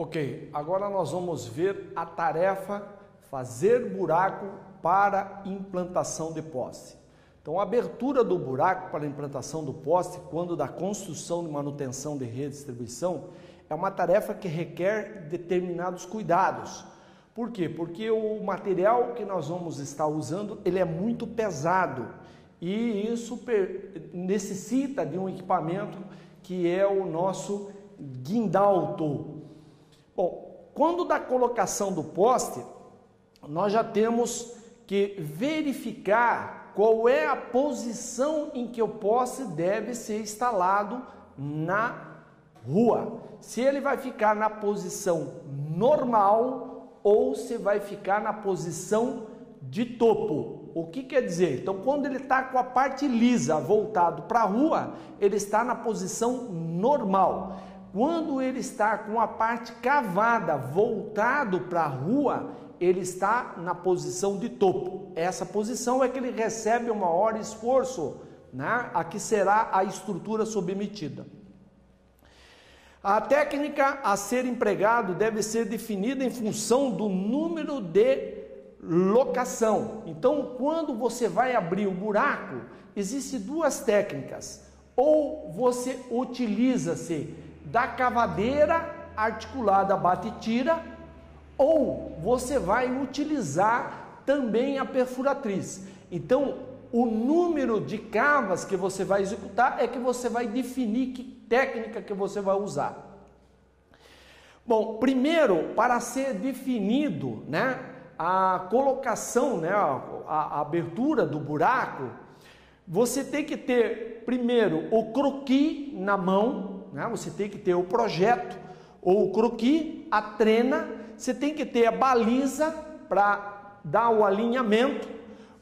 Ok, agora nós vamos ver a tarefa fazer buraco para implantação de poste. Então, a abertura do buraco para a implantação do poste, quando da construção e manutenção de rede de distribuição, é uma tarefa que requer determinados cuidados. Por quê? Porque o material que nós vamos estar usando, ele é muito pesado e isso necessita de um equipamento que é o nosso guindalto. Bom, quando da colocação do poste, nós já temos que verificar qual é a posição em que o poste deve ser instalado na rua. Se ele vai ficar na posição normal ou se vai ficar na posição de topo. O que quer dizer? Então, quando ele está com a parte lisa voltado para a rua, ele está na posição normal. Quando ele está com a parte cavada voltado para a rua, ele está na posição de topo. Essa posição é que ele recebe o maior esforço, né? A que será a estrutura submetida. A técnica a ser empregado deve ser definida em função do número de locação. Então, quando você vai abrir o buraco, existem duas técnicas. Ou você utiliza-se da cavadeira articulada bate-tira, ou você vai utilizar também a perfuratriz. Então, o número de cavas que você vai executar é que você vai definir que técnica que você vai usar. Bom, primeiro, para ser definido, né, a colocação, né, a abertura do buraco, você tem que ter primeiro o croquis na mão, né, você tem que ter o projeto, ou o croquis, a trena, você tem que ter a baliza para dar o alinhamento,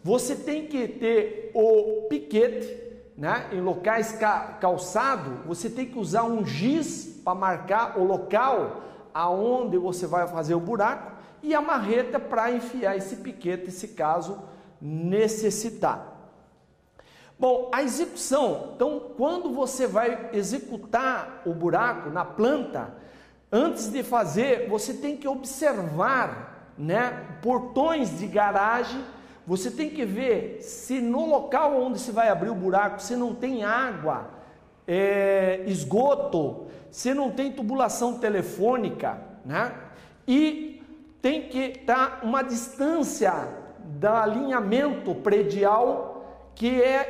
você tem que ter o piquete, né, em locais calçados, você tem que usar um giz para marcar o local aonde você vai fazer o buraco e a marreta para enfiar esse piquete, se caso necessitar. Bom, a execução, então quando você vai executar o buraco na planta, antes de fazer, você tem que observar, né, portões de garagem, você tem que ver se no local onde se vai abrir o buraco, se não tem água, esgoto, se não tem tubulação telefônica, né? E tem que estar uma distância do alinhamento predial,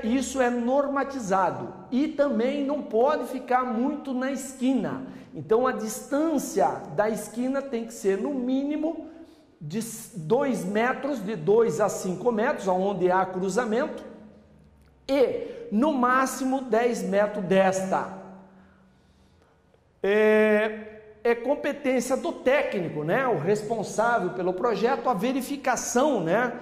isso é normatizado. E também não pode ficar muito na esquina. Então a distância da esquina tem que ser no mínimo de 2 metros, de 2 a 5 metros, onde há cruzamento, e no máximo 10 metros desta. É competência do técnico, né, o responsável pelo projeto, a verificação, né,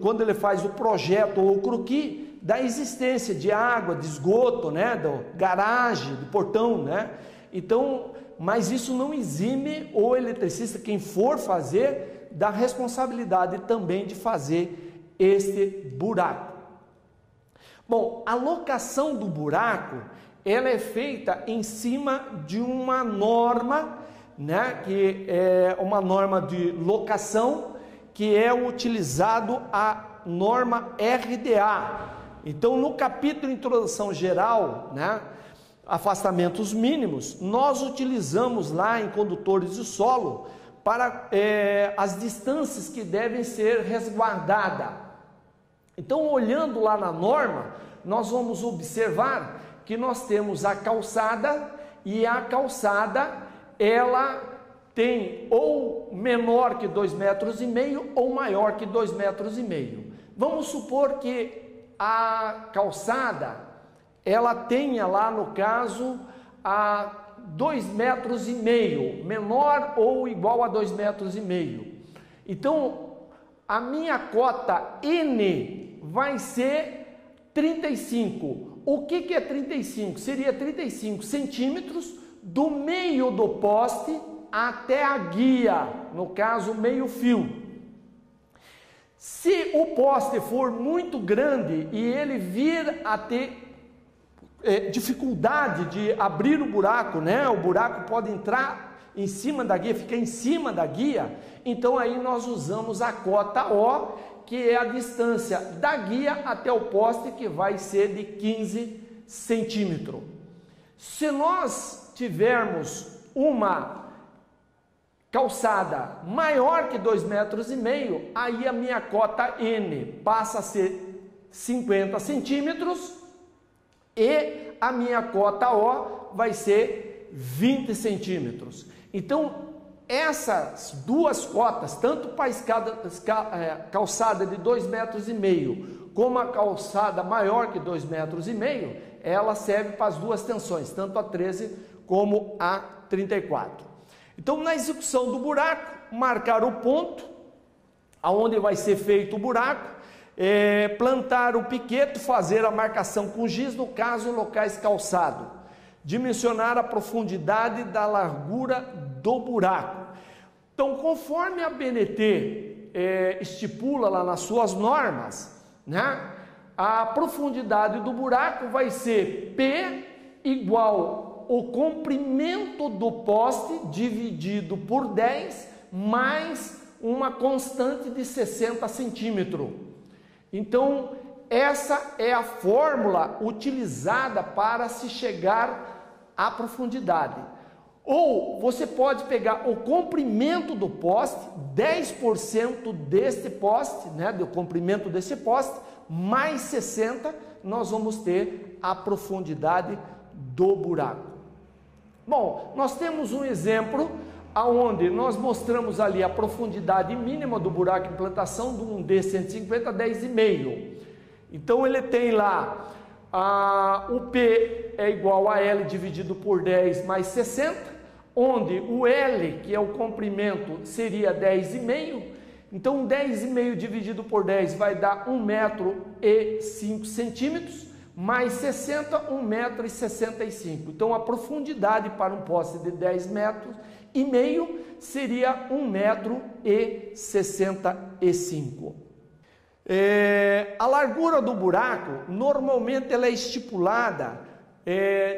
quando ele faz o projeto ou o croquis, da existência de água, de esgoto, né, do garagem, do portão, né. Então, mas isso não exime o eletricista, quem for fazer, da responsabilidade também de fazer este buraco. Bom, a locação do buraco, ela é feita em cima de uma norma, né, que é uma norma de locação, que é utilizado a norma RDA. Então, no capítulo Introdução Geral, né, afastamentos mínimos, nós utilizamos lá em condutores de solo para as distâncias que devem ser resguardadas. Então, olhando lá na norma, nós vamos observar que nós temos a calçada, e a calçada ela tem ou menor que 2,5 metros ou maior que 2,5 metros. Vamos supor que a calçada ela tenha lá no caso a 2,5 metros, menor ou igual a 2,5 metros. Então a minha cota N vai ser 35. O que é 35? Seria 35 centímetros do meio do poste até a guia, no caso meio fio. Se o poste for muito grande e ele vir a ter dificuldade de abrir o buraco, né? O buraco pode entrar em cima da guia, fica em cima da guia, então aí nós usamos a cota O, que é a distância da guia até o poste, que vai ser de 15 centímetros. Se nós tivermos uma calçada maior que 2,5 metros, aí a minha cota N passa a ser 50 centímetros e a minha cota O vai ser 20 centímetros. Então, essas duas cotas, tanto para a calçada de 2,5 metros como a calçada maior que 2,5 metros, ela serve para as duas tensões, tanto a 13 como a 34. Então, na execução do buraco, marcar o ponto aonde vai ser feito o buraco, plantar o piquete, fazer a marcação com giz, no caso, locais calçados, dimensionar a profundidade da largura do buraco. Então, conforme a BNT estipula lá nas suas normas, né, a profundidade do buraco vai ser P igual o comprimento do poste dividido por 10 mais uma constante de 60 centímetros. Então, essa é a fórmula utilizada para se chegar à profundidade. Ou você pode pegar o comprimento do poste, 10% deste poste, né, do comprimento desse poste, mais 60, nós vamos ter a profundidade do buraco. Bom, nós temos um exemplo aonde nós mostramos ali a profundidade mínima do buraco de implantação de um D150 10,5. Então ele tem lá o P é igual a L dividido por 10 mais 60, onde o L, que é o comprimento, seria 10,5. Então 10,5 dividido por 10 vai dar 1,05 metro, mais 60, 1,65 metro. Então a profundidade para um poste de 10,5 metros seria 1,65 metro. A largura do buraco, normalmente ela é estipulada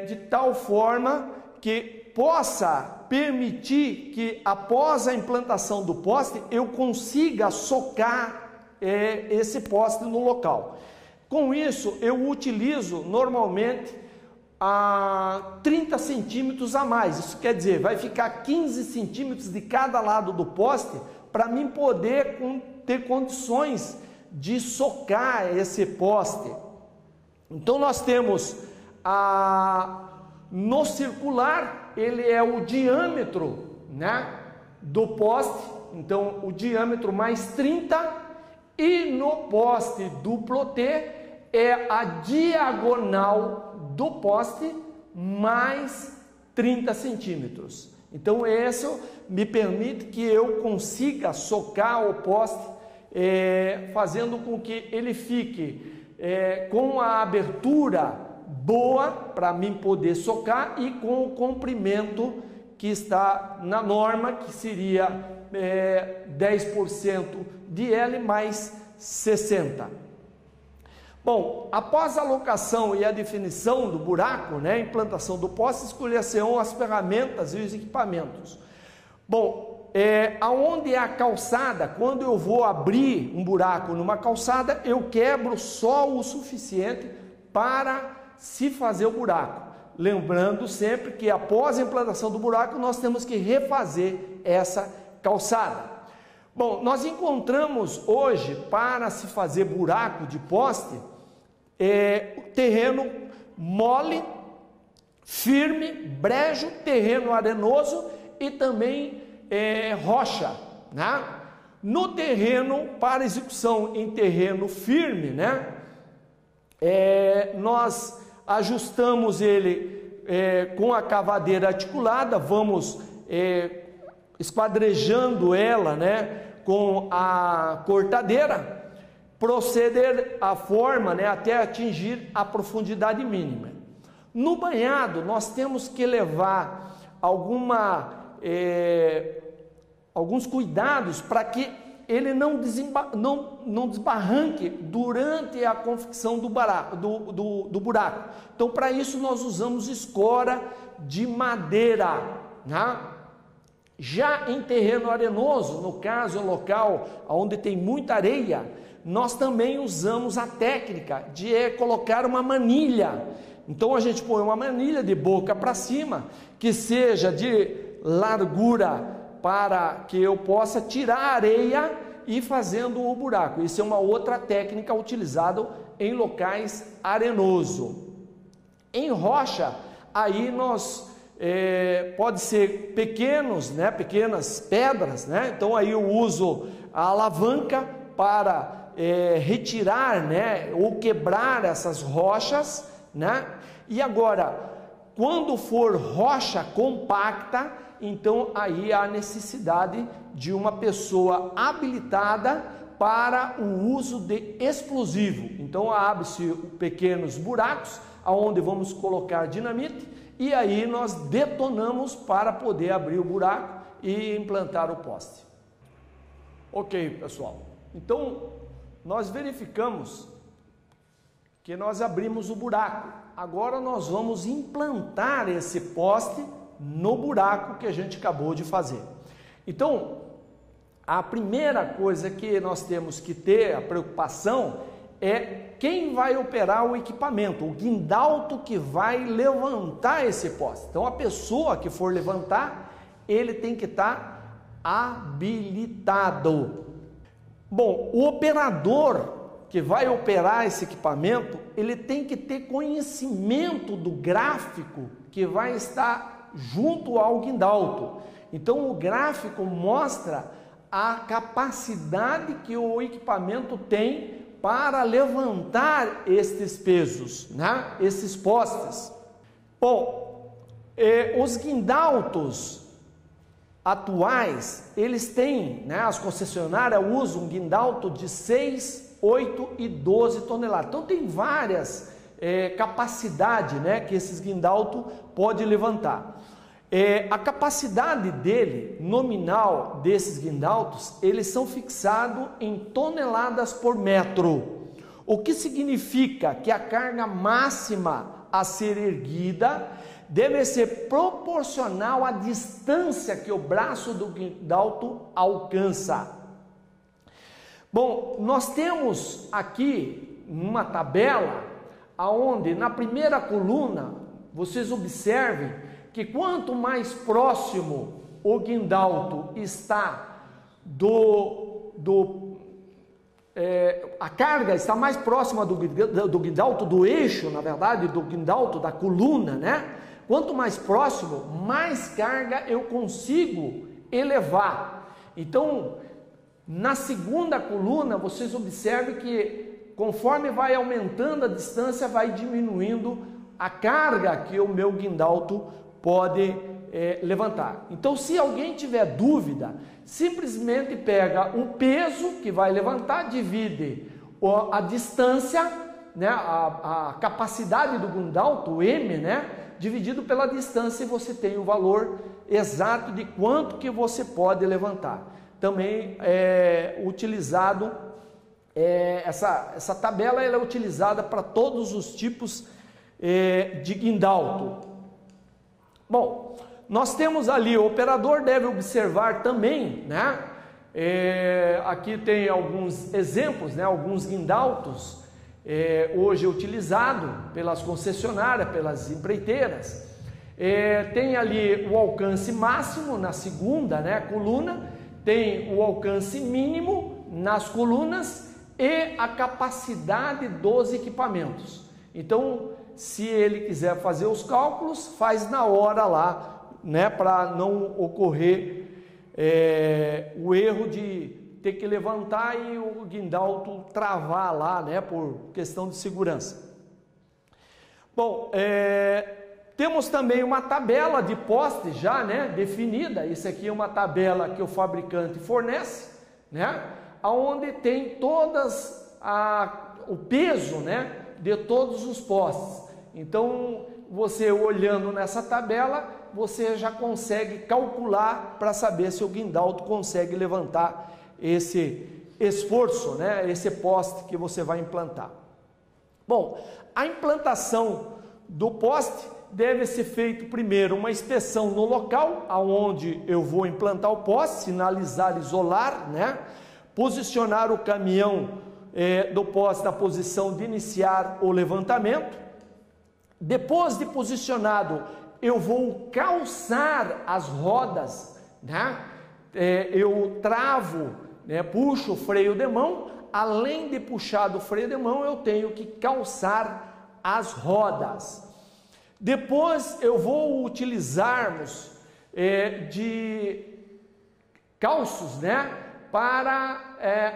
de tal forma que possa permitir que após a implantação do poste eu consiga socar esse poste no local. Com isso eu utilizo normalmente 30 centímetros a mais, isso quer dizer, vai ficar 15 centímetros de cada lado do poste para mim poder ter condições de socar esse poste. Então nós temos no circular, ele é o diâmetro, né, do poste, então o diâmetro mais 30, e no poste duplo T é a diagonal do poste mais 30 centímetros. Então isso me permite que eu consiga socar o poste, fazendo com que ele fique com a abertura boa para mim poder socar e com o comprimento que está na norma, que seria 10% de L mais 60. Bom, após a alocação e a definição do buraco, né, a implantação do poste, escolher-se-ão as ferramentas e os equipamentos. Bom, aonde é a calçada, quando eu vou abrir um buraco numa calçada, eu quebro só o suficiente para se fazer o buraco. Lembrando sempre que após a implantação do buraco, nós temos que refazer essa calçada. Bom, nós encontramos hoje, para se fazer buraco de poste, terreno mole, firme, brejo, terreno arenoso e também rocha, né? No terreno, para execução em terreno firme, né, nós ajustamos ele com a cavadeira articulada, vamos esquadrejando ela, né, com a cortadeira, proceder a forma, né, até atingir a profundidade mínima. No banhado, nós temos que levar alguns cuidados para que ele não desbarranque durante a confecção do buraco. Então, para isso, nós usamos escora de madeira, né? Já em terreno arenoso, no caso, um local onde tem muita areia, nós também usamos a técnica de colocar uma manilha. Então a gente põe uma manilha de boca para cima, que seja de largura para que eu possa tirar a areia e fazendo o buraco. Isso é uma outra técnica utilizada em locais arenosos. Em rocha, aí nós pode ser pequenas pedras, né? Então aí eu uso a alavanca para retirar, né, ou quebrar essas rochas, né? E agora, quando for rocha compacta, então aí há necessidade de uma pessoa habilitada para o uso de explosivo. Então abre-se pequenos buracos aonde vamos colocar dinamite e aí nós detonamos para poder abrir o buraco e implantar o poste. Ok, pessoal. Então nós verificamos que nós abrimos o buraco. Agora nós vamos implantar esse poste no buraco que a gente acabou de fazer. Então, a primeira coisa que nós temos que ter a preocupação é quem vai operar o equipamento, o guindalto que vai levantar esse poste. Então, a pessoa que for levantar, ele tem que estar habilitado. Bom, o operador que vai operar esse equipamento, ele tem que ter conhecimento do gráfico que vai estar junto ao guindalto. Então o gráfico mostra a capacidade que o equipamento tem para levantar estes pesos, né? Esses postes. Bom, os guindaltos atuais, eles têm, né, as concessionárias usam um guindalto de 6, 8 e 12 toneladas. Então tem várias capacidades, né, que esses guindaltos podem levantar. A capacidade dele, nominal desses guindaltos, eles são fixados em toneladas por metro. O que significa que a carga máxima a ser erguida deve ser proporcional à distância que o braço do guindalto alcança. Bom, nós temos aqui uma tabela onde na primeira coluna vocês observem que quanto mais próximo o guindalto está a carga está mais próxima do guindalto, do eixo, na verdade, do guindalto, da coluna, né? Quanto mais próximo, mais carga eu consigo elevar. Então, na segunda coluna, vocês observem que conforme vai aumentando a distância, vai diminuindo a carga que o meu guindalto pode levantar. Então, se alguém tiver dúvida, simplesmente pega o peso que vai levantar, divide a distância, né, a capacidade do guindalto, o M, né, dividido pela distância, e você tem o valor exato de quanto que você pode levantar. Também é utilizado, essa tabela ela é utilizada para todos os tipos de guindalto. Bom, nós temos ali, o operador deve observar também, né? Aqui tem alguns exemplos, né? Alguns guindaltos hoje utilizados pelas concessionárias, pelas empreiteiras. Tem ali o alcance máximo na segunda, né, coluna, tem o alcance mínimo nas colunas e a capacidade dos equipamentos. Então, se ele quiser fazer os cálculos, faz na hora lá, né, para não ocorrer o erro de ter que levantar e o guindalto travar lá, né, por questão de segurança. Bom, temos também uma tabela de poste já, né, definida. Isso aqui é uma tabela que o fabricante fornece, né, onde tem todas o peso, né, de todos os postes. Então, você olhando nessa tabela, você já consegue calcular para saber se o guindalto consegue levantar esse esforço, né, esse poste que você vai implantar. Bom, a implantação do poste deve ser feito primeiro uma inspeção no local aonde eu vou implantar o poste, sinalizar, isolar, né? Posicionar o caminhão do poste na posição de iniciar o levantamento. Depois de posicionado, eu vou calçar as rodas, né? Eu travo, né? Puxo o freio de mão. Além de puxar do freio de mão, eu tenho que calçar as rodas. Depois eu vou utilizarmos de calços, né, para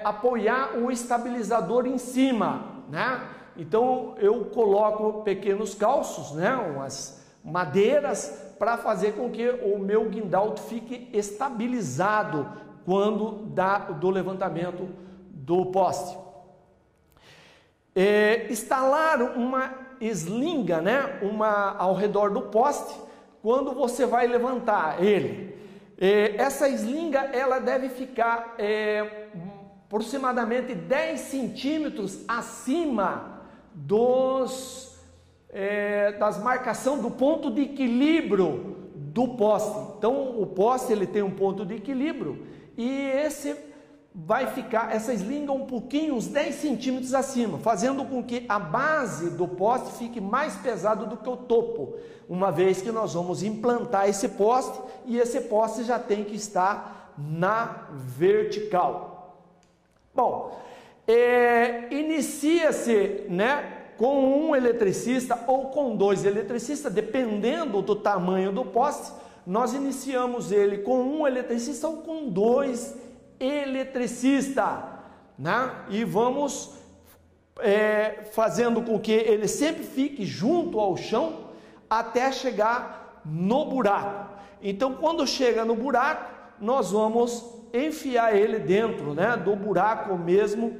apoiar o estabilizador em cima, né? Então eu coloco pequenos calços, né, umas madeiras, para fazer com que o meu guindalto fique estabilizado quando do levantamento do poste. Instalar uma eslinga, né, ao redor do poste, quando você vai levantar ele. Essa eslinga, ela deve ficar aproximadamente 10 centímetros acima das marcação do ponto de equilíbrio do poste. Então o poste ele tem um ponto de equilíbrio e vai ficar essa eslinga um pouquinho, uns 10 centímetros acima, fazendo com que a base do poste fique mais pesado do que o topo, uma vez que nós vamos implantar esse poste e esse poste já tem que estar na vertical. Bom, inicia-se, né, com um eletricista ou com 2 eletricistas, dependendo do tamanho do poste. Nós iniciamos ele com um eletricista ou com 2 eletricista, né? E vamos fazendo com que ele sempre fique junto ao chão até chegar no buraco. Então, quando chega no buraco, nós vamos enfiar ele dentro, né, do buraco mesmo,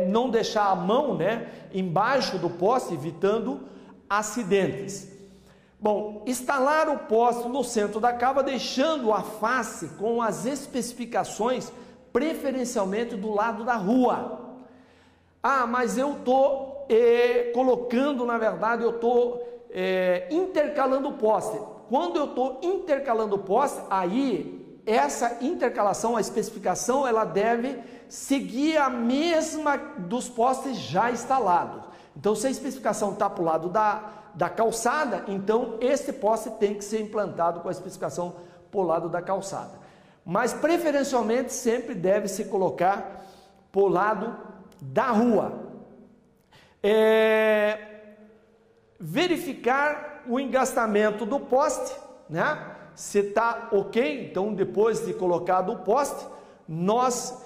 não deixar a mão, né, embaixo do poste, evitando acidentes. Bom, instalar o poste no centro da cava, deixando a face com as especificações, preferencialmente do lado da rua. Ah, mas eu estou colocando, na verdade, eu estou intercalando o poste. Quando eu estou intercalando o poste, aí essa intercalação, a especificação, ela deve seguir a mesma dos postes já instalados. Então, se a especificação está para o lado da calçada, então esse poste tem que ser implantado com a especificação para o lado da calçada. Mas preferencialmente sempre deve se colocar para o lado da rua. Verificar o engastamento do poste, né? Se está ok, então depois de colocado o poste, nós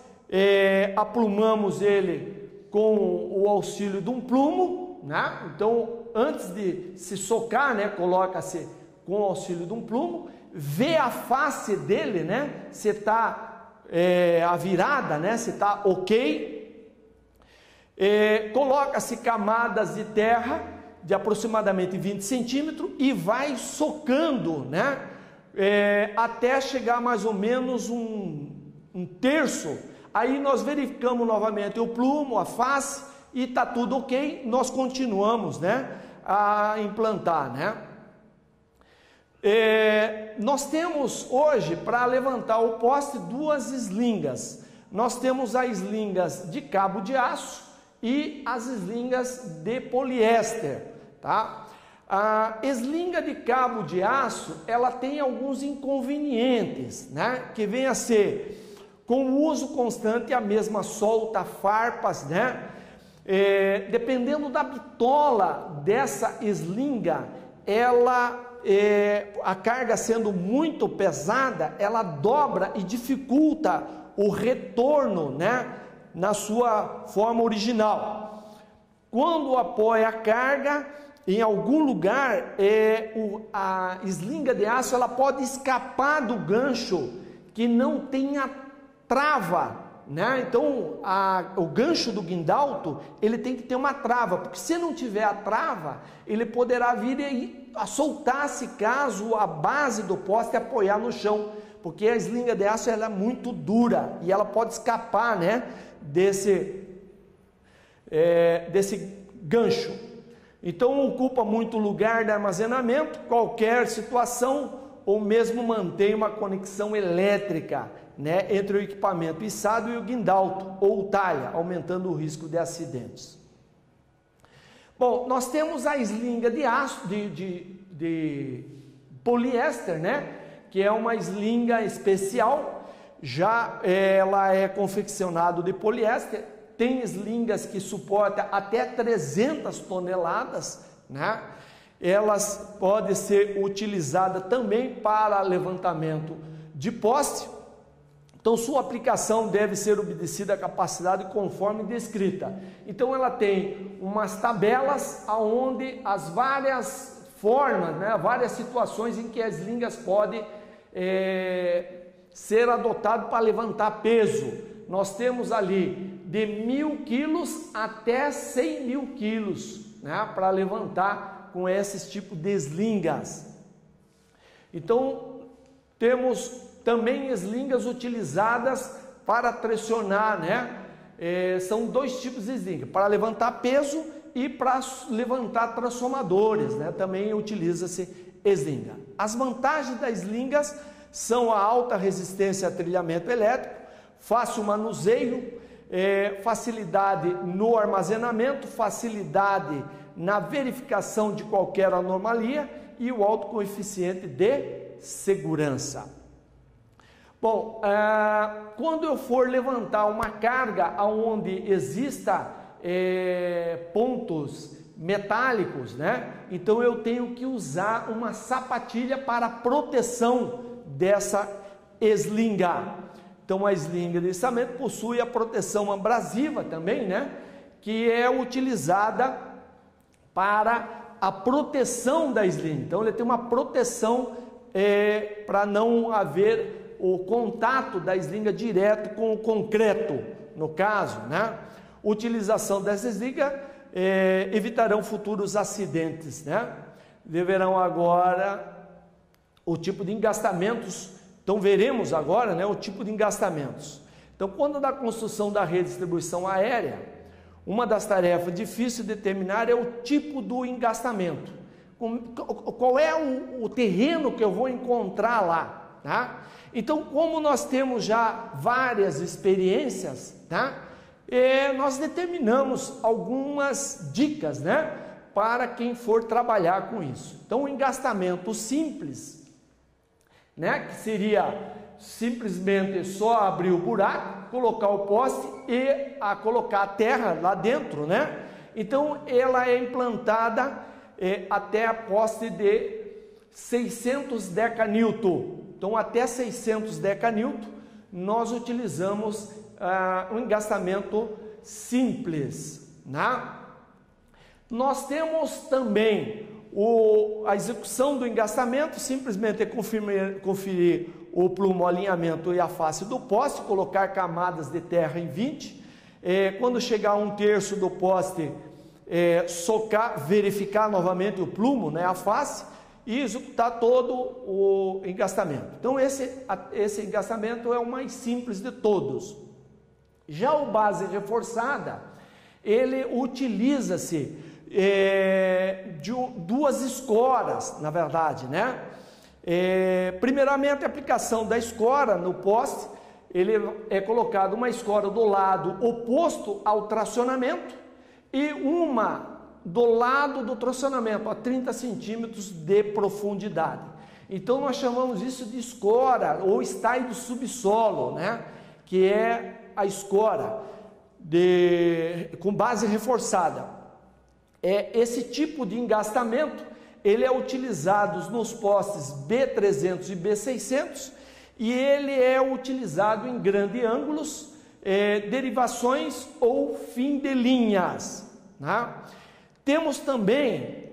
aplumamos ele com o auxílio de um plumo, né? Então, antes de se socar, né, coloca-se com o auxílio de um plumo, vê a face dele, né, se está a virada, né, se está ok, coloca-se camadas de terra de aproximadamente 20 centímetros e vai socando, né, até chegar mais ou menos um terço. Aí nós verificamos novamente o plumo, a face, e está tudo ok, nós continuamos, né, a implantar, né. Nós temos hoje, para levantar o poste, 2 eslingas. Nós temos as eslingas de cabo de aço e as eslingas de poliéster, tá? A eslinga de cabo de aço, ela tem alguns inconvenientes, né, que vem a ser, com o uso constante, a mesma solta farpas, né? Dependendo da bitola dessa eslinga, a carga sendo muito pesada, ela dobra e dificulta o retorno, né, na sua forma original. Quando apoia a carga em algum lugar, a eslinga de aço ela pode escapar do gancho que não tenha trava, né? Então o gancho do guindalto ele tem que ter uma trava, porque se não tiver a trava, ele poderá vir a soltar-se caso a base do poste apoiar no chão, porque a eslinga de aço ela é muito dura e ela pode escapar, né, desse gancho. Então ocupa muito lugar de armazenamento, qualquer situação, ou mesmo mantém uma conexão elétrica, né, entre o equipamento içado e o guindalto ou talha, aumentando o risco de acidentes. Bom, nós temos a slinga de aço, de poliéster, né, que é uma slinga especial, já ela é confeccionada de poliéster, tem slingas que suportam até 300 toneladas, né? Elas podem ser utilizadas também para levantamento de poste. Então, sua aplicação deve ser obedecida à capacidade conforme descrita. Então, ela tem umas tabelas onde as várias formas, né, várias situações em que as slingas podem ser adotadas para levantar peso. Nós temos ali de 1.000 quilos até 100.000 quilos, né, para levantar com esses tipos de slingas. Então, temos também slingas utilizadas para tracionar, né? São dois tipos de slinga, para levantar peso e para levantar transformadores, né? Também utiliza-se slinga. As vantagens das slingas são a alta resistência a trilhamento elétrico, fácil manuseio, facilidade no armazenamento, facilidade na verificação de qualquer anomalia e o alto coeficiente de segurança. Bom, quando eu for levantar uma carga onde exista pontos metálicos, né? Então eu tenho que usar uma sapatilha para proteção dessa slinga. Então a slinga de içamento possui a proteção abrasiva também, né? Que é utilizada para a proteção da slinga. Então ele tem uma proteção para não haver o contato da slinga direto com o concreto, no caso, né? Utilização dessa slinga evitarão futuros acidentes, né? Deverão agora o tipo de engastamentos. Então veremos agora, né, o tipo de engastamentos. Então, quando da construção da rede de distribuição aérea, uma das tarefas difíceis de determinar é o tipo do engastamento. Qual é o terreno que eu vou encontrar lá, tá? Então, como nós temos já várias experiências, tá? Nós determinamos algumas dicas, né, para quem for trabalhar com isso. Então, o engastamento simples, né, que seria simplesmente só abrir o buraco, colocar o poste e colocar a terra lá dentro, né? Então ela é implantada até a poste de 600 decanewton. Então até 600 decanewton nós utilizamos um engastamento simples, né? Nós temos também a execução do engastamento, simplesmente é conferir o plumo, o alinhamento e a face do poste, colocar camadas de terra em 20, quando chegar a 1/3 do poste, socar, verificar novamente o plumo, né, a face, e executar todo o engastamento. Então esse engastamento é o mais simples de todos. Já o base reforçada, ele utiliza-se de duas escoras, na verdade, né? Primeiramente, a aplicação da escora no poste, ele é colocado uma escora do lado oposto ao tracionamento e uma do lado do tracionamento, a 30 centímetros de profundidade. Então nós chamamos isso de escora ou estáio do subsolo, né? Que é a escora com base reforçada. Esse tipo de engastamento, ele é utilizado nos postes B300 e B600 e ele é utilizado em grandes ângulos, derivações ou fim de linhas, né? Temos também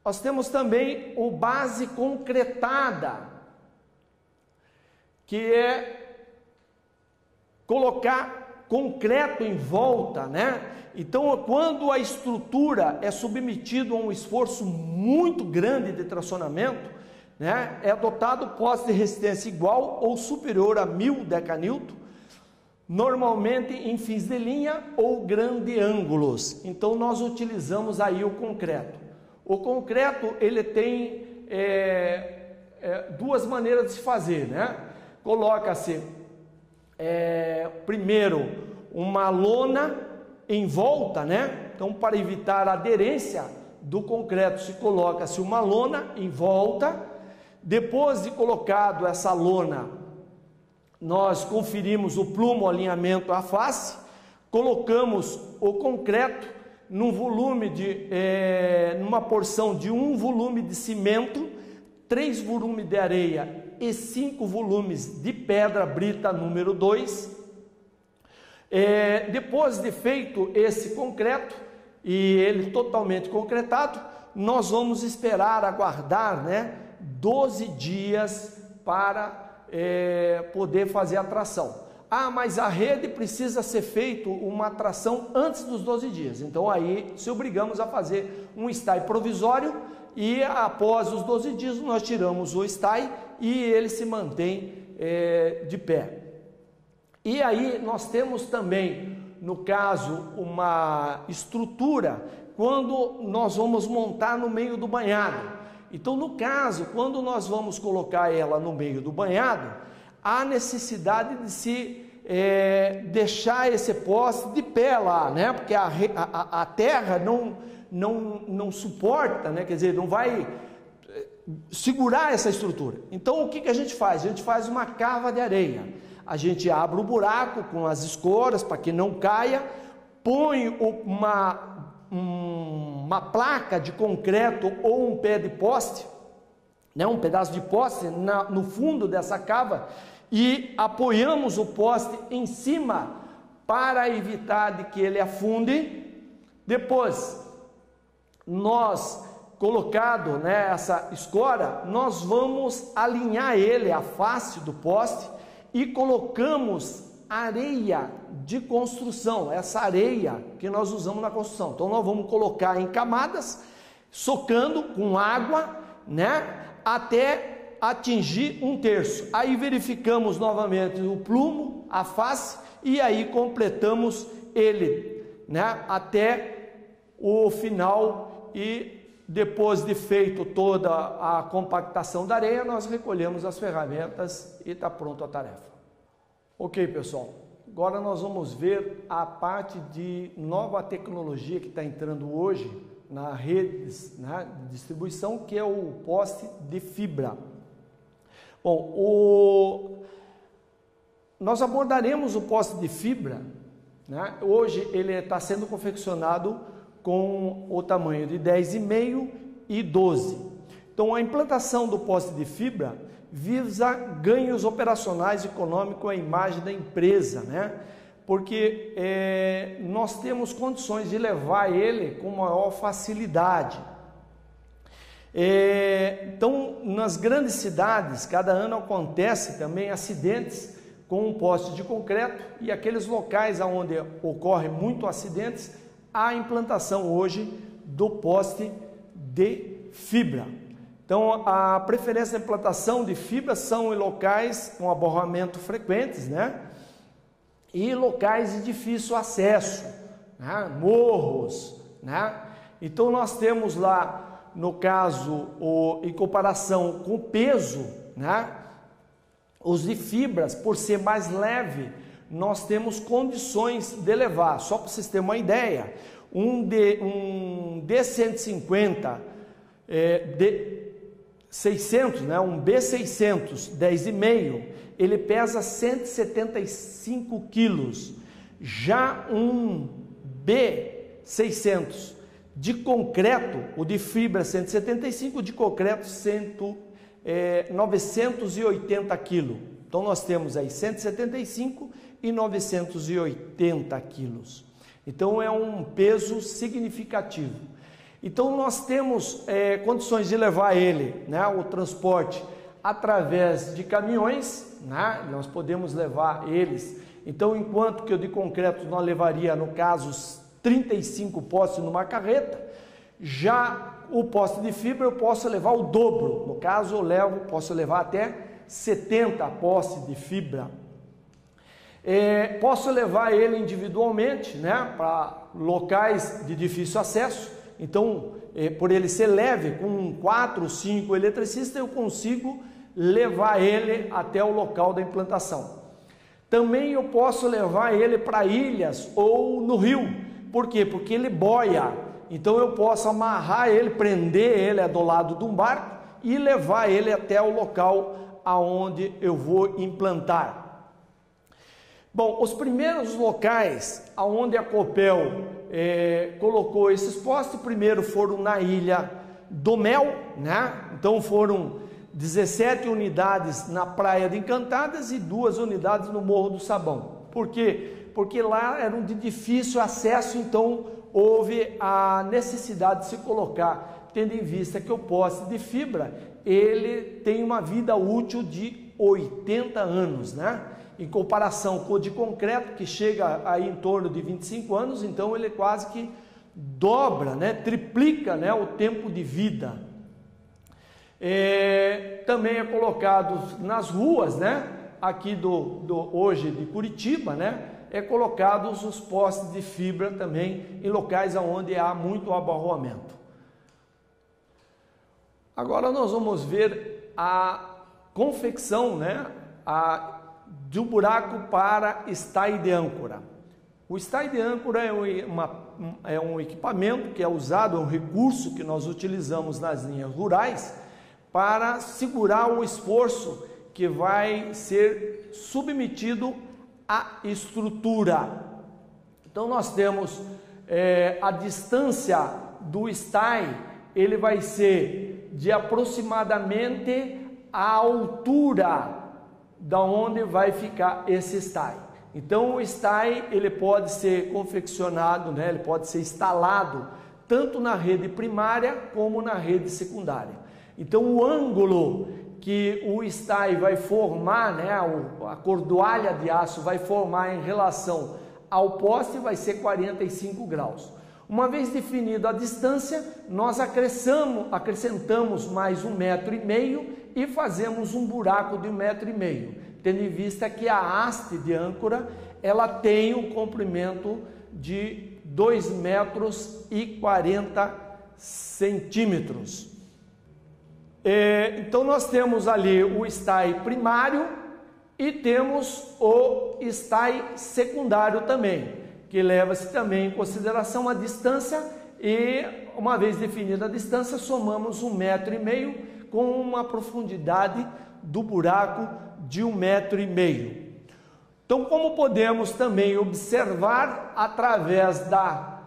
nós temos também o base concretada, que é colocar concreto em volta, né? Então, quando a estrutura é submetida a um esforço muito grande de tracionamento, né, é adotado poste de resistência igual ou superior a 1000 decanewton, normalmente em fins de linha ou grandes ângulos. Então nós utilizamos aí o concreto. O concreto ele tem duas maneiras de se fazer, né? Coloca-se primeiro uma lona em volta, né? Então, para evitar a aderência do concreto, se coloca-se uma lona em volta. Depois de colocado essa lona, nós conferimos o plumo, o alinhamento à face, colocamos o concreto num volume numa porção de 1 volume de cimento, 3 volumes de areia e 5 volumes de pedra brita número 2. Depois de feito esse concreto e ele totalmente concretado, nós vamos esperar, aguardar, né, 12 dias para poder fazer a tração. Ah, mas a rede precisa ser feito uma tração antes dos 12 dias. Então aí se obrigamos a fazer um stay provisório e após os 12 dias nós tiramos o stay e ele se mantém de pé. E aí nós temos também, no caso, uma estrutura quando nós vamos montar no meio do banhado. Então, no caso, quando nós vamos colocar ela no meio do banhado, há necessidade de se deixar esse poste de pé lá, né? Porque a terra não suporta, né? Quer dizer, não vai segurar essa estrutura. Então, o que a gente faz? A gente faz uma cava de areia. A gente abre o buraco com as escoras para que não caia, põe uma placa de concreto ou um pé de poste, né, um pedaço de poste no fundo dessa cava e apoiamos o poste em cima para evitar de que ele afunde. Depois, nós colocado, né, essa escora, nós vamos alinhar ele, a face do poste, e colocamos areia de construção, essa areia que nós usamos na construção. Então nós vamos colocar em camadas, socando com água, né, até atingir 1/3. Aí verificamos novamente o plumo, a face, e aí completamos ele, né, até o final. E depois de feito toda a compactação da areia, nós recolhemos as ferramentas e está pronto a tarefa. Ok, pessoal, agora nós vamos ver a parte de nova tecnologia que está entrando hoje na rede, né, de distribuição, que é o poste de fibra. Bom, nós abordaremos o poste de fibra, né? Hoje ele está sendo confeccionado com o tamanho de 10,5 e 12. Então a implantação do poste de fibra visa ganhos operacionais e econômicos à imagem da empresa, né? Porque nós temos condições de levar ele com maior facilidade. Então, nas grandes cidades, cada ano acontece também acidentes com um poste de concreto, e aqueles locais onde ocorrem muito acidentes, há a implantação hoje do poste de fibra. Então, a preferência da implantação de fibra são em locais com aborramento frequentes, né? E locais de difícil acesso, né? Morros, né? Então, nós temos lá, no caso, em comparação com o peso, né? Os de fibras, por ser mais leve, nós temos condições de levar. Só para vocês terem uma ideia, um D150 600, né, um B600 10,5, ele pesa 175 quilos. Já um B600 de concreto, o de fibra 175, de concreto 980 quilos. Então nós temos aí 175 e 980 quilos. Então é um peso significativo. Então nós temos condições de levar ele, né, o transporte através de caminhões, né, nós podemos levar eles. Então, enquanto que o de concreto nós levaria, no caso, 35 postes numa carreta, já o poste de fibra eu posso levar o dobro. No caso, posso levar até 70 postes de fibra. Posso levar ele individualmente, né, para locais de difícil acesso. Então, por ele ser leve, com 4 ou 5 eletricistas, eu consigo levar ele até o local da implantação. Também eu posso levar ele para ilhas ou no rio. Por quê? Porque ele boia. Então eu posso amarrar ele, prender ele do lado de um barco e levar ele até o local aonde eu vou implantar. Bom, os primeiros locais aonde a Copel colocou esses postes, primeiro foram na Ilha do Mel, né? Então foram 17 unidades na Praia de Encantadas e 2 unidades no Morro do Sabão. Por quê? Porque lá eram de difícil acesso, então houve a necessidade de se colocar, tendo em vista que o poste de fibra, ele tem uma vida útil de 80 anos, né? Em comparação com o de concreto, que chega aí em torno de 25 anos, então ele quase que dobra, né? Triplica, né, o tempo de vida. Também é colocado nas ruas, né, aqui hoje de Curitiba, né, colocados os postes de fibra também em locais onde há muito abarroamento. Agora nós vamos ver a confecção, né, de um buraco para estay de âncora. O estay de âncora é um equipamento que é usado, é um recurso que nós utilizamos nas linhas rurais para segurar o esforço que vai ser submetido à estrutura. Então nós temos a distância do estay, ele vai ser de aproximadamente a altura da onde vai ficar esse estay. Então o estay ele pode ser confeccionado, né, ele pode ser instalado tanto na rede primária como na rede secundária. Então o ângulo que o estay vai formar, né, a cordoalha de aço vai formar em relação ao poste vai ser 45 graus. Uma vez definida a distância, nós acrescentamos mais 1,5 metro e fazemos um buraco de 1,5 metro, tendo em vista que a haste de âncora ela tem um comprimento de 2,40 centímetros. Então nós temos ali o estay primário e temos o estay secundário também, que leva-se também em consideração a distância e, uma vez definida a distância, somamos 1,5 metro com uma profundidade do buraco de 1,5 metro. Então, como podemos também observar através da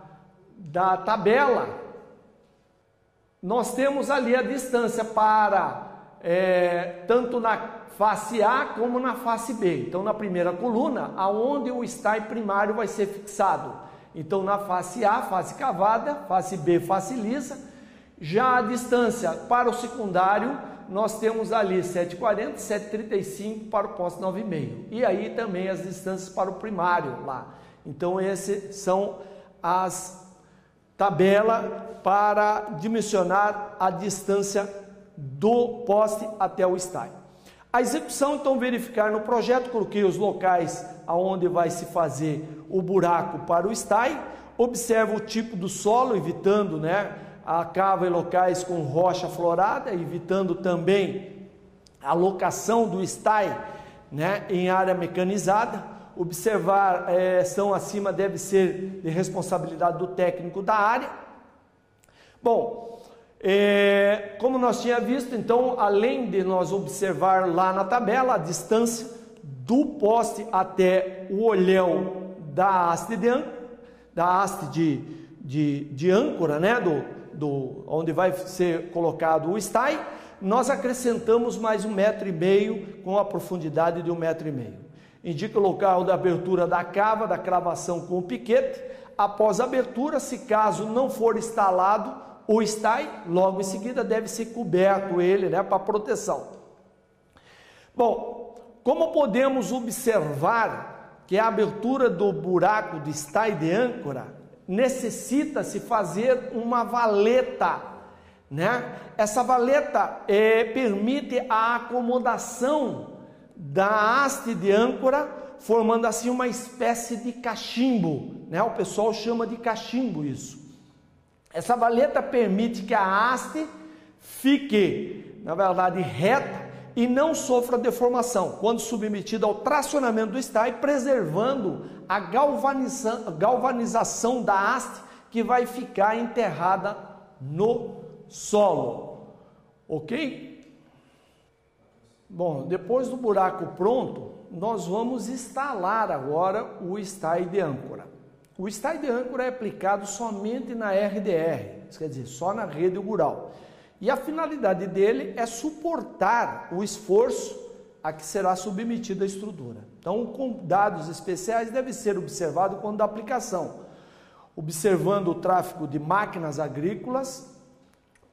tabela, nós temos ali a distância para tanto na face A como na face B. Então, na primeira coluna, aonde o estay primário vai ser fixado. Então, na face A, face cavada, face B, face lisa. Já a distância para o secundário, nós temos ali 7,40, 7,35 para o poste 9,5. E aí também as distâncias para o primário lá. Então, essas são as tabelas para dimensionar a distância do poste até o estay. A execução, então, verificar no projeto, coloquei os locais aonde vai se fazer o buraco para o estay, observa o tipo do solo, evitando, né, a cava em locais com rocha florada, evitando também a locação do estay, né, em área mecanizada. Observar são acima deve ser de responsabilidade do técnico da área. Bom, como nós tínhamos visto, então, além de nós observar lá na tabela a distância do poste até o olhão da haste de âncora, né, onde vai ser colocado o estay, nós acrescentamos mais 1,5 metro com a profundidade de 1,5 metro. Indica o local da abertura da cava, da cravação com o piquete. Após a abertura, se caso não for instalado o estay, logo em seguida deve ser coberto ele, né, para proteção. Bom, como podemos observar que a abertura do buraco de estay de âncora necessita-se fazer uma valeta, né? Essa valeta permite a acomodação da haste de âncora formando assim uma espécie de cachimbo, né? O pessoal chama de cachimbo isso. Essa valeta permite que a haste fique, na verdade, reta e não sofra deformação quando submetida ao tracionamento do stay, preservando a galvanização da haste que vai ficar enterrada no solo, ok? Bom, depois do buraco pronto, nós vamos instalar agora o stay de âncora. O stay de âncora é aplicado somente na RDR, isso quer dizer, só na rede rural. E a finalidade dele é suportar o esforço a que será submetida a estrutura. Então, com dados especiais deve ser observado quando da aplicação, observando o tráfego de máquinas agrícolas,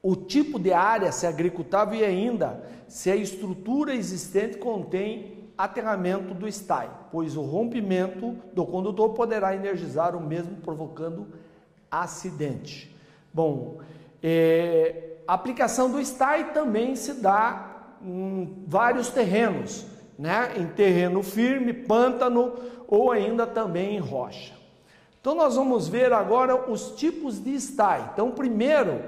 o tipo de área, se é agricultável, e ainda se a estrutura existente contém aterramento do stay, pois o rompimento do condutor poderá energizar o mesmo, provocando acidente. Bom, a aplicação do stay também se dá em vários terrenos, né? Em terreno firme, pântano ou ainda também em rocha. Então nós vamos ver agora os tipos de stay. Então primeiro,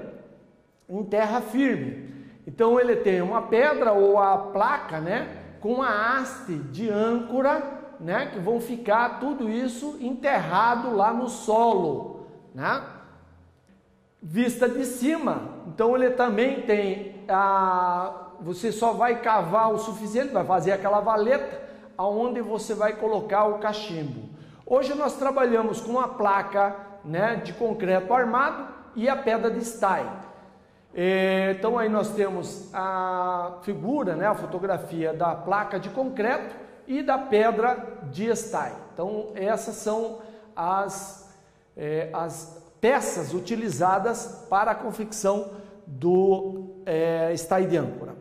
em terra firme. Então ele tem uma pedra ou a placa, né? Com a haste de âncora, né? Que vão ficar tudo isso enterrado lá no solo, né? Vista de cima, então ele também tem você só vai cavar o suficiente, vai fazer aquela valeta aonde você vai colocar o cachimbo. Hoje nós trabalhamos com uma placa, né, de concreto armado e a pedra de stay. Então aí nós temos a figura, né, a fotografia da placa de concreto e da pedra de stay. Então essas são as peças utilizadas para a confecção do stay de âncora.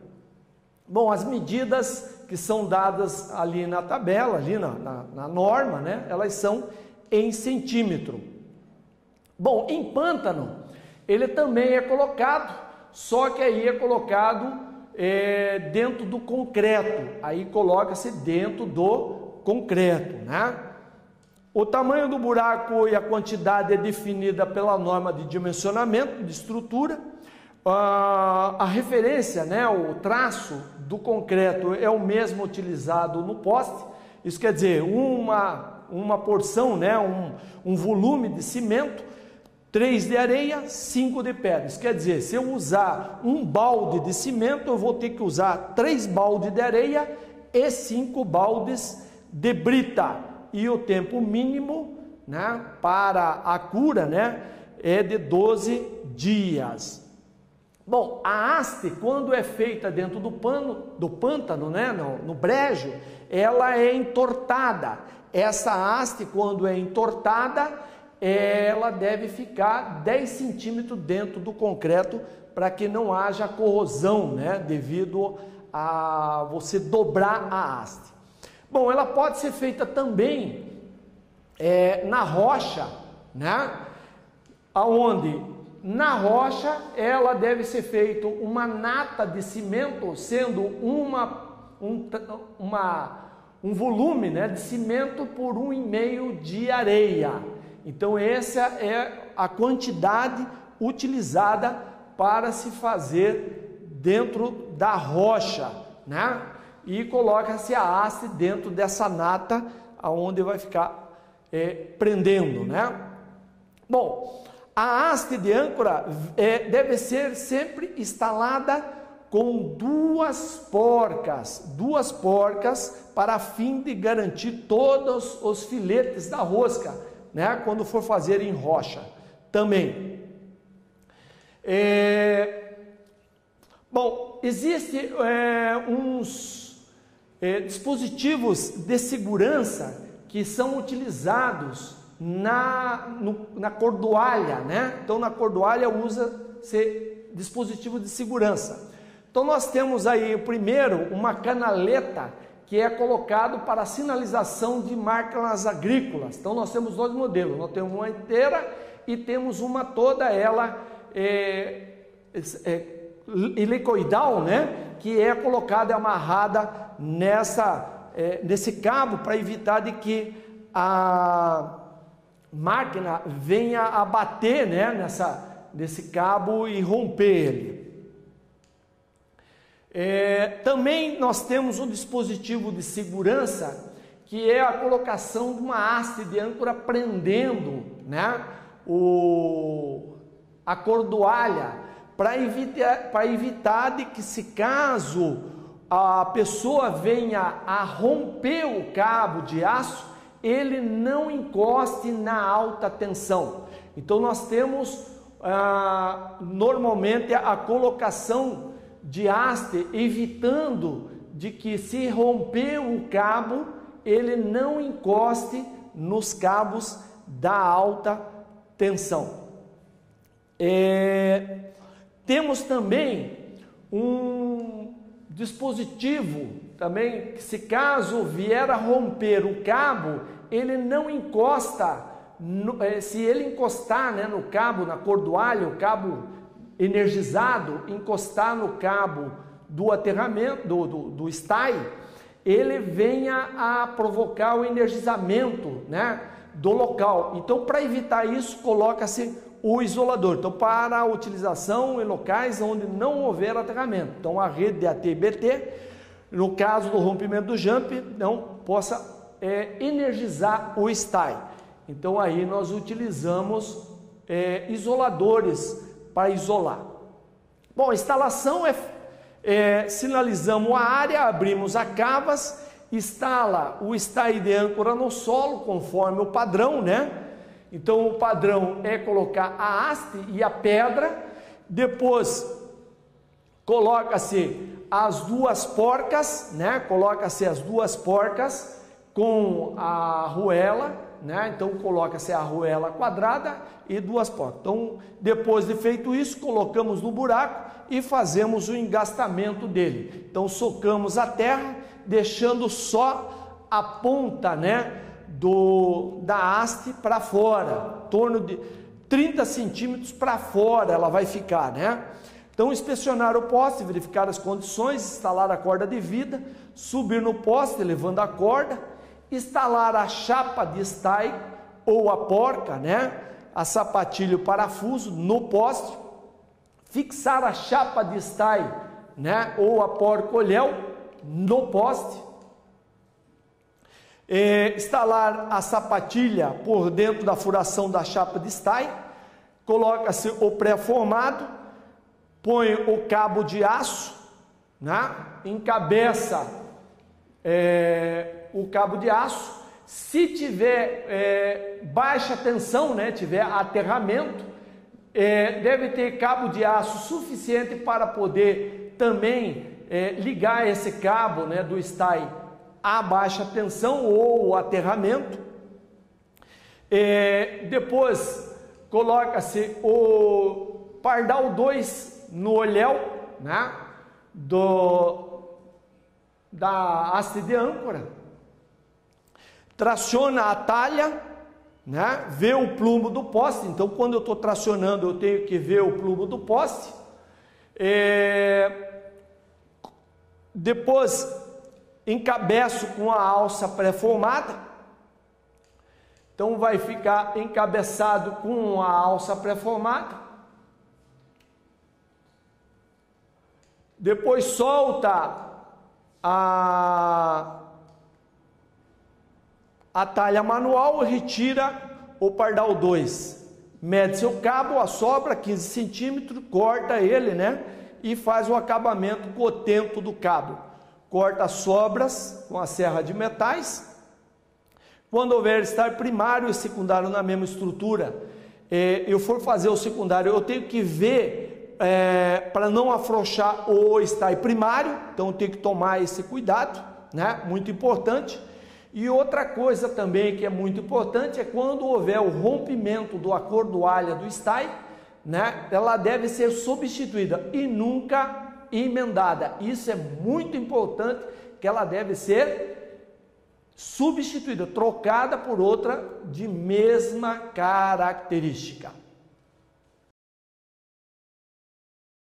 Bom, as medidas que são dadas ali na tabela, ali na norma, né, elas são em centímetro. Bom, em pântano, ele também é colocado, só que aí é colocado dentro do concreto, aí coloca-se dentro do concreto, né? O tamanho do buraco e a quantidade é definida pela norma de dimensionamento de estrutura. A referência, né, o traço do concreto é o mesmo utilizado no poste. Isso quer dizer, uma porção, né, um volume de cimento, 3 de areia, 5 de pedra. Isso quer dizer, se eu usar um balde de cimento, eu vou ter que usar 3 baldes de areia e 5 baldes de brita. E o tempo mínimo, né, para a cura, né, é de 12 dias. Bom, a haste, quando é feita dentro do pântano, né, no brejo, ela é entortada. Essa haste, quando é entortada, ela deve ficar 10 centímetros dentro do concreto para que não haja corrosão, né, devido a você dobrar a haste. Bom, ela pode ser feita também na rocha, né? Aonde na rocha ela deve ser feita uma nata de cimento, sendo um volume, né, de cimento por 1,5 de areia. Então essa é a quantidade utilizada para se fazer dentro da rocha, né? E coloca-se a haste dentro dessa nata, aonde vai ficar prendendo, né? Bom, a haste de âncora deve ser sempre instalada com duas porcas para fim de garantir todos os filetes da rosca, né? Quando for fazer em rocha também. Bom, existem uns dispositivos de segurança que são utilizados na cordoalha, né? Então na cordoalha usa-se dispositivo de segurança. Então nós temos aí primeiro uma canaleta que é colocado para sinalização de máquinas agrícolas. Então nós temos 2 modelos, nós temos uma inteira e temos uma toda ela helicoidal, né? Que é colocada e amarrada nessa nesse cabo para evitar de que a máquina venha a bater, né, nesse cabo e romper ele. Também nós temos um dispositivo de segurança, que é a colocação de uma haste de âncora prendendo, né, a cordoalha, para evitar de que, se caso a pessoa venha a romper o cabo de aço, ele não encoste na alta tensão. Então nós temos normalmente a colocação de haste, evitando de que, se romper o cabo, ele não encoste nos cabos da alta tensão. Temos também um dispositivo também, que, se caso vier a romper o cabo, ele não encosta, se ele encostar, né, no cabo, na cordoalha, o cabo energizado, encostar no cabo do aterramento, do stay, ele venha a provocar o energizamento, né, do local. Então, para evitar isso, coloca-se o isolador. Então, para a utilização em locais onde não houver aterramento. Então, a rede de AT e BT, no caso do rompimento do jump, não possa energizar o stay. Então, aí nós utilizamos isoladores para isolar. Bom, a instalação sinalizamos a área, abrimos a cavas, instala o stay de âncora no solo, conforme o padrão, né? Então, o padrão é colocar a haste e a pedra, depois coloca-se as duas porcas, né? Coloca-se as duas porcas com a arruela, né? Então, coloca-se a arruela quadrada e duas porcas. Então, depois de feito isso, colocamos no buraco e fazemos o engastamento dele. Então, socamos a terra, deixando só a ponta, né, da haste para fora, em torno de 30 centímetros para fora ela vai ficar, né? Então, inspecionar o poste, verificar as condições, instalar a corda de vida, subir no poste levando a corda, instalar a chapa de stay ou a porca, né, a sapatilha e o parafuso no poste, fixar a chapa de stay, né, ou a porca-olhão no poste, instalar a sapatilha por dentro da furação da chapa de stay, coloca-se o pré-formado, põe o cabo de aço, né, encabeça o cabo de aço. Se tiver baixa tensão, né, tiver aterramento, deve ter cabo de aço suficiente para poder também ligar esse cabo, né, do stay a baixa tensão ou aterramento. Depois coloca-se o pardal 2 no olhão, né, da haste de âncora, traciona a talha, né, vê o plumo do poste. Então, quando eu estou tracionando, eu tenho que ver o plumo do poste. Depois encabeço com a alça pré-formada. Então, vai ficar encabeçado com a alça pré-formada. Depois solta a talha manual e retira o pardal 2. Mede seu cabo, a sobra 15 centímetros, corta ele, né, e faz o acabamento com o tempo do cabo. Corta as sobras com a serra de metais. Quando houver stay primário e secundário na mesma estrutura, eu for fazer o secundário, eu tenho que ver para não afrouxar o stay primário. Então eu tenho que tomar esse cuidado, né? Muito importante. E outra coisa também que é muito importante é quando houver o rompimento do acordoalha do stay, né? Ela deve ser substituída e nunca emendada. Isso é muito importante, que ela deve ser substituída, trocada por outra de mesma característica.